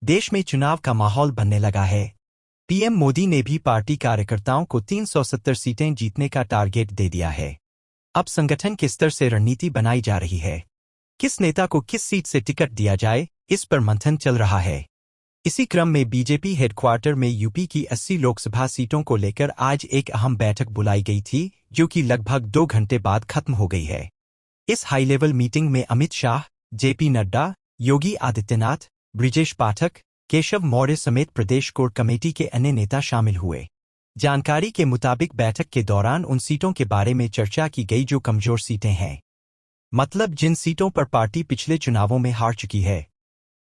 देश में चुनाव का माहौल बनने लगा है। पीएम मोदी ने भी पार्टी कार्यकर्ताओं को 370 सीटें जीतने का टारगेट दे दिया है। अब संगठन के स्तर से रणनीति बनाई जा रही है। किस नेता को किस सीट से टिकट दिया जाए, इस पर मंथन चल रहा है। इसी क्रम में बीजेपी हेडक्वार्टर में यूपी की 80 लोकसभा सीटों को लेकर आज एक अहम बैठक बुलाई गई थी, जो कि लगभग 2 घंटे बाद खत्म हो गई है। इस हाई लेवल मीटिंग में अमित शाह, जेपी नड्डा, योगी आदित्यनाथ, ब्रिजेश पाठक, केशव मौर्य समेत प्रदेश कोर कमेटी के अन्य नेता शामिल हुए। जानकारी के मुताबिक बैठक के दौरान उन सीटों के बारे में चर्चा की गई जो कमजोर सीटें हैं, मतलब जिन सीटों पर पार्टी पिछले चुनावों में हार चुकी है।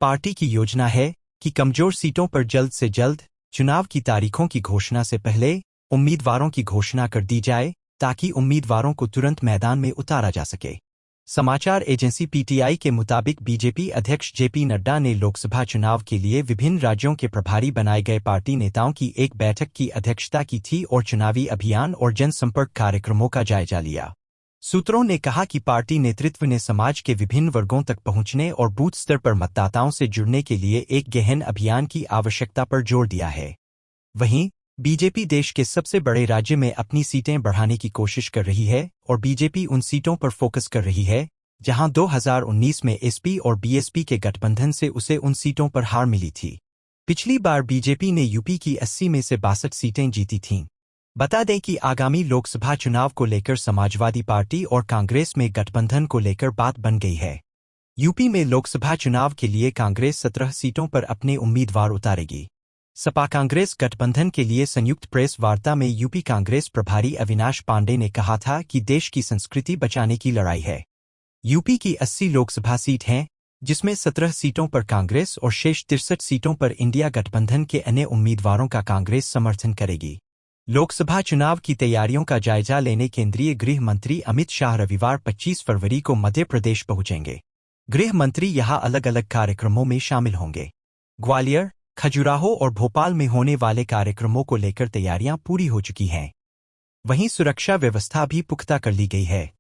पार्टी की योजना है कि कमजोर सीटों पर जल्द से जल्द चुनाव की तारीखों की घोषणा से पहले उम्मीदवारों की घोषणा कर दी जाए, ताकि उम्मीदवारों को तुरंत मैदान में उतारा जा सके। समाचार एजेंसी पीटीआई के मुताबिक बीजेपी अध्यक्ष जेपी नड्डा ने लोकसभा चुनाव के लिए विभिन्न राज्यों के प्रभारी बनाए गए पार्टी नेताओं की एक बैठक की अध्यक्षता की थी और चुनावी अभियान और जनसंपर्क कार्यक्रमों का जायजा लिया। सूत्रों ने कहा कि पार्टी नेतृत्व ने समाज के विभिन्न वर्गों तक पहुंचने और बूथ स्तर पर मतदाताओं से जुड़ने के लिए एक गहन अभियान की आवश्यकता पर जोर दिया है। वहीं बीजेपी देश के सबसे बड़े राज्य में अपनी सीटें बढ़ाने की कोशिश कर रही है और बीजेपी उन सीटों पर फोकस कर रही है जहां 2019 में एसपी और बीएसपी के गठबंधन से उसे उन सीटों पर हार मिली थी। पिछली बार बीजेपी ने यूपी की 80 में से 62 सीटें जीती थीं। बता दें कि आगामी लोकसभा चुनाव को लेकर समाजवादी पार्टी और कांग्रेस में गठबंधन को लेकर बात बन गई है। यूपी में लोकसभा चुनाव के लिए कांग्रेस 17 सीटों पर अपने उम्मीदवार उतारेगी। सपा कांग्रेस गठबंधन के लिए संयुक्त प्रेस वार्ता में यूपी कांग्रेस प्रभारी अविनाश पांडे ने कहा था कि देश की संस्कृति बचाने की लड़ाई है। यूपी की 80 लोकसभा सीट हैं, जिसमें 17 सीटों पर कांग्रेस और शेष 63 सीटों पर इंडिया गठबंधन के अन्य उम्मीदवारों का कांग्रेस समर्थन करेगी। लोकसभा चुनाव की तैयारियों का जायजा लेने केंद्रीय गृह मंत्री अमित शाह रविवार 25 फरवरी को मध्य प्रदेश पहुंचेंगे। गृह मंत्री यहां अलग अलग कार्यक्रमों में शामिल होंगे। ग्वालियर, खजुराहो और भोपाल में होने वाले कार्यक्रमों को लेकर तैयारियां पूरी हो चुकी हैं। वहीं सुरक्षा व्यवस्था भी पुख्ता कर ली गई है।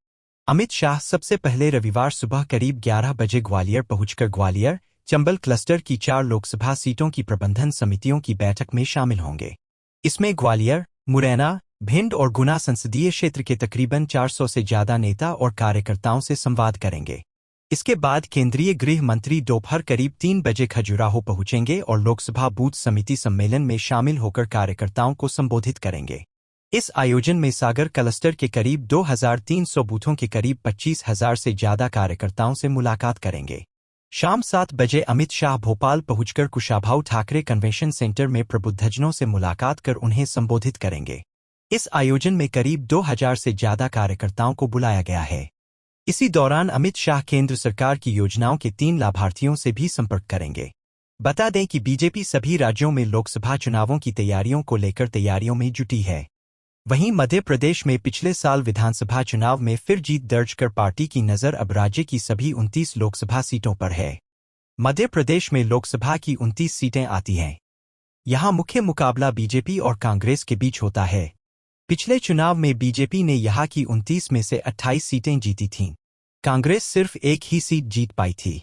अमित शाह सबसे पहले रविवार सुबह करीब 11 बजे ग्वालियर पहुंचकर ग्वालियर, चंबल क्लस्टर की 4 लोकसभा सीटों की प्रबंधन समितियों की बैठक में शामिल होंगे। इसमें ग्वालियर, मुरैना, भिंड और गुना संसदीय क्षेत्र के तकरीबन 400 से ज्यादा नेता और कार्यकर्ताओं से संवाद करेंगे। इसके बाद केंद्रीय गृह मंत्री दोपहर करीब 3 बजे खजुराहो पहुंचेंगे और लोकसभा बूथ समिति सम्मेलन में शामिल होकर कार्यकर्ताओं को संबोधित करेंगे। इस आयोजन में सागर क्लस्टर के करीब 2300 बूथों के करीब 25,000 से ज्यादा कार्यकर्ताओं से मुलाकात करेंगे। शाम 7 बजे अमित शाह भोपाल पहुंचकर कुशाभाऊ ठाकरे कन्वेंशन सेंटर में प्रबुद्धजनों से मुलाकात कर उन्हें संबोधित करेंगे। इस आयोजन में करीब 2000 से ज्यादा कार्यकर्ताओं को बुलाया गया है। इसी दौरान अमित शाह केंद्र सरकार की योजनाओं के 3 लाभार्थियों से भी संपर्क करेंगे। बता दें कि बीजेपी सभी राज्यों में लोकसभा चुनावों की तैयारियों को लेकर तैयारियों में जुटी है। वहीं मध्य प्रदेश में पिछले साल विधानसभा चुनाव में फिर जीत दर्ज कर पार्टी की नज़र अब राज्य की सभी 29 लोकसभा सीटों पर है। मध्य प्रदेश में लोकसभा की 29 सीटें आती हैं। यहां मुख्य मुकाबला बीजेपी और कांग्रेस के बीच होता है। पिछले चुनाव में बीजेपी ने यहां की 29 में से 28 सीटें जीती थीं। कांग्रेस सिर्फ एक ही सीट जीत पाई थी।